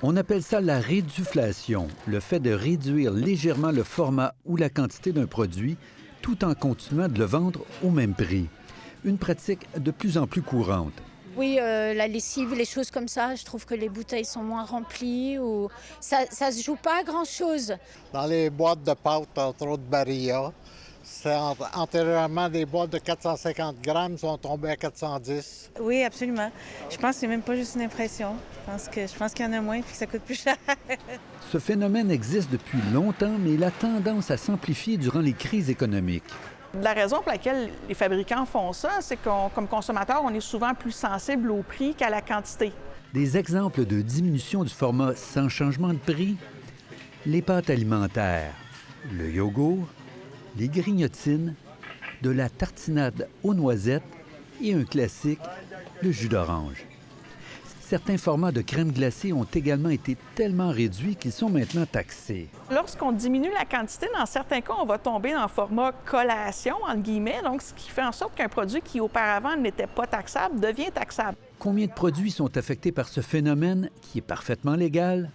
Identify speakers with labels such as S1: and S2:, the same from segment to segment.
S1: On appelle ça la réduflation, le fait de réduire légèrement le format ou la quantité d'un produit tout en continuant de le vendre au même prix. Une pratique de plus en plus courante.
S2: Oui, la lessive, les choses comme ça, je trouve que les bouteilles sont moins remplies ou ça se joue pas à grand-chose.
S3: Dans les boîtes de pâtes, entre autres Barilla, antérieurement, des boîtes de 450 grammes sont tombées à 410.
S4: Oui, absolument. Je pense que c'est même pas juste une impression. Je pense qu'il y en a moins et que ça coûte plus cher.
S1: Ce phénomène existe depuis longtemps, mais il a tendance à s'amplifier durant les crises économiques.
S5: La raison pour laquelle les fabricants font ça, c'est qu'on, comme consommateur, on est souvent plus sensible au prix qu'à la quantité.
S1: Des exemples de diminution du format sans changement de prix, les pâtes alimentaires, le yogourt, les grignotines, de la tartinade aux noisettes et un classique, le jus d'orange. Certains formats de crème glacée ont également été tellement réduits qu'ils sont maintenant taxés.
S5: Lorsqu'on diminue la quantité, dans certains cas, on va tomber dans le format collation, entre guillemets, donc ce qui fait en sorte qu'un produit qui auparavant n'était pas taxable devient taxable.
S1: Combien de produits sont affectés par ce phénomène qui est parfaitement légal?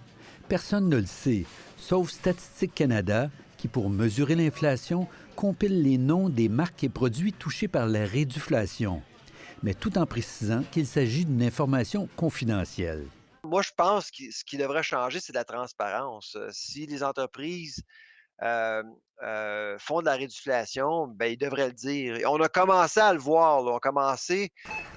S1: Personne ne le sait, sauf Statistique Canada, qui, pour mesurer l'inflation, compile les noms des marques et produits touchés par la réduflation, mais tout en précisant qu'il s'agit d'une information confidentielle.
S6: Moi, je pense que ce qui devrait changer, c'est la transparence. Si les entreprises font de la réduflation, bien, ils devraient le dire. Et on a commencé à le voir, là.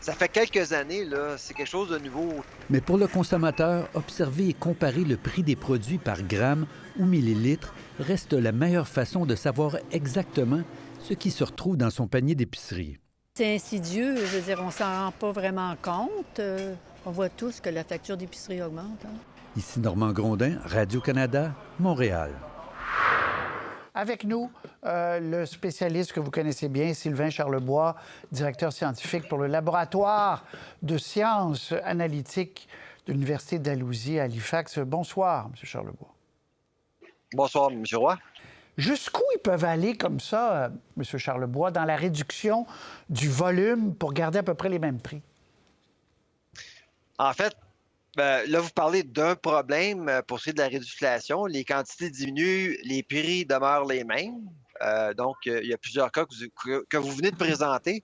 S6: Ça fait quelques années, là, c'est quelque chose de nouveau.
S1: Mais pour le consommateur, observer et comparer le prix des produits par gramme ou millilitre reste la meilleure façon de savoir exactement ce qui se retrouve dans son panier d'épicerie.
S7: C'est insidieux, je veux dire, on s'en rend pas vraiment compte. On voit tous que la facture d'épicerie augmente.
S1: Ici Normand Grondin, Radio-Canada, Montréal.
S8: Avec nous, le spécialiste que vous connaissez bien, Sylvain Charlebois, directeur scientifique pour le laboratoire de sciences analytiques de l'Université d'Alousie à Halifax. Bonsoir, M. Charlebois.
S6: Bonsoir, M. Roy.
S8: Jusqu'où ils peuvent aller comme ça, M. Charlebois, dans la réduction du volume pour garder à peu près les mêmes prix?
S6: En fait, là, vous parlez d'un problème pour ce qui est de la réduflation. Les quantités diminuent, les prix demeurent les mêmes. Donc, il y a plusieurs cas que vous venez de présenter.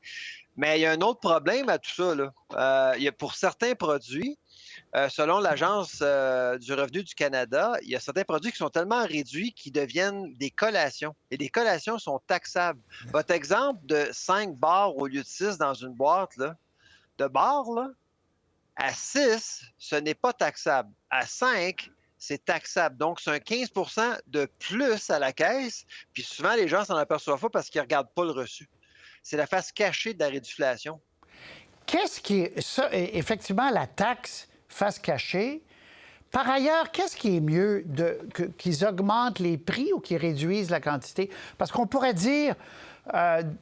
S6: Mais il y a un autre problème à tout ça, là. Pour certains produits, selon l'Agence du revenu du Canada, il y a certains produits qui sont tellement réduits qu'ils deviennent des collations. Et les collations sont taxables. Votre exemple de 5 bars au lieu de 6 dans une boîte là, de bars, là, à 6, ce n'est pas taxable. À 5, c'est taxable. Donc, c'est un 15 de plus à la caisse. Puis souvent, les gens s'en aperçoivent pas parce qu'ils ne regardent pas le reçu. C'est la face cachée de la réduflation.
S8: Qu'est-ce qui est ça? Effectivement, la taxe face cachée. Par ailleurs, qu'est-ce qui est mieux, qu'ils augmentent les prix ou qu'ils réduisent la quantité? Parce qu'on pourrait dire,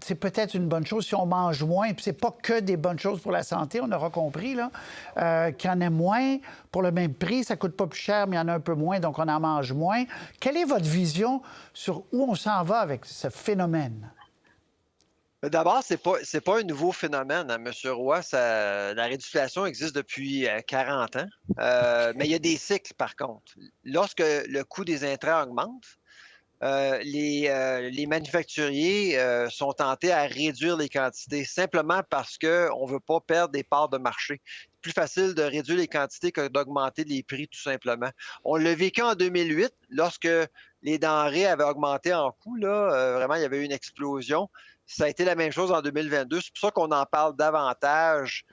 S8: c'est peut-être une bonne chose si on mange moins, puis c'est pas que des bonnes choses pour la santé, on aura compris, là, qu'il y en ait moins pour le même prix, ça coûte pas plus cher, mais il y en a un peu moins, donc on en mange moins. Quelle est votre vision sur où on s'en va avec ce phénomène?
S6: D'abord, c'est pas un nouveau phénomène, hein, M. Roy. La réduflation existe depuis 40 ans. Mais il y a des cycles, par contre. Lorsque le coût des intrants augmente, les manufacturiers sont tentés à réduire les quantités simplement parce qu'on ne veut pas perdre des parts de marché. C'est plus facile de réduire les quantités que d'augmenter les prix, tout simplement. On l'a vécu en 2008, lorsque les denrées avaient augmenté en coût. Là, vraiment, il y avait eu une explosion. Ça a été la même chose en 2022. C'est pour ça qu'on en parle davantage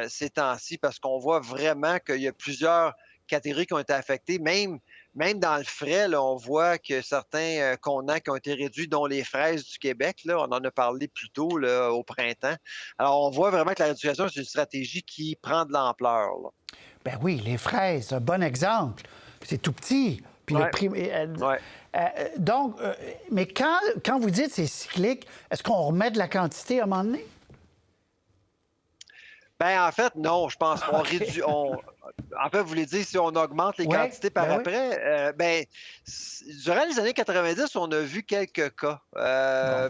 S6: ces temps-ci, parce qu'on voit vraiment qu'il y a plusieurs catégories qui ont été affectées. Même dans le frais, là, on voit que certains contenants qui ont été réduits, dont les fraises du Québec, là, on en a parlé plus tôt là, au printemps. Alors, on voit vraiment que la réduction, c'est une stratégie qui prend de l'ampleur.
S8: Ben oui, les fraises, un bon exemple. C'est tout petit. Puis le prix... donc, mais quand vous dites c'est cyclique, est-ce qu'on remet de la quantité à un moment donné?
S6: Ben, en fait, non, je pense qu'on réduit. En fait, vous voulez dire si on augmente les
S8: Ouais,
S6: quantités par
S8: ben oui.
S6: après? Durant les années 90, on a vu quelques cas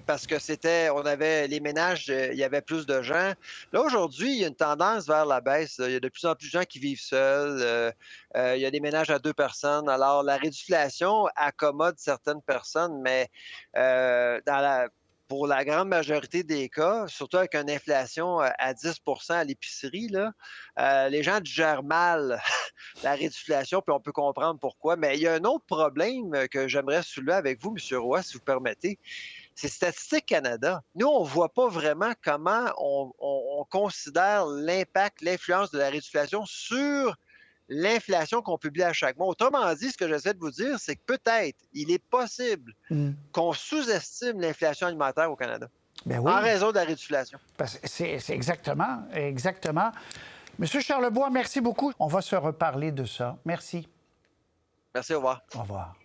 S6: parce que on avait les ménages, il y avait plus de gens. Là, aujourd'hui, il y a une tendance vers la baisse. Il y a de plus en plus de gens qui vivent seuls. Il y a des ménages à 2 personnes. Alors, la réduflation accommode certaines personnes, mais pour la grande majorité des cas, surtout avec une inflation à 10 à l'épicerie, là, les gens digèrent mal la réduflation, puis on peut comprendre pourquoi. Mais il y a un autre problème que j'aimerais soulever avec vous, M. Roy, si vous permettez. C'est Statistique Canada. Nous, on ne voit pas vraiment comment on considère l'impact, l'influence de la réduflation sur l'inflation qu'on publie à chaque mois. Autrement dit, ce que j'essaie de vous dire, c'est que peut-être il est possible qu'on sous-estime l'inflation alimentaire au Canada
S8: Ben oui.
S6: en raison de la réduflation.
S8: Parce que c'est exactement. Monsieur Charlebois, merci beaucoup. On va se reparler de ça. Merci.
S6: Merci, au revoir.
S8: Au revoir.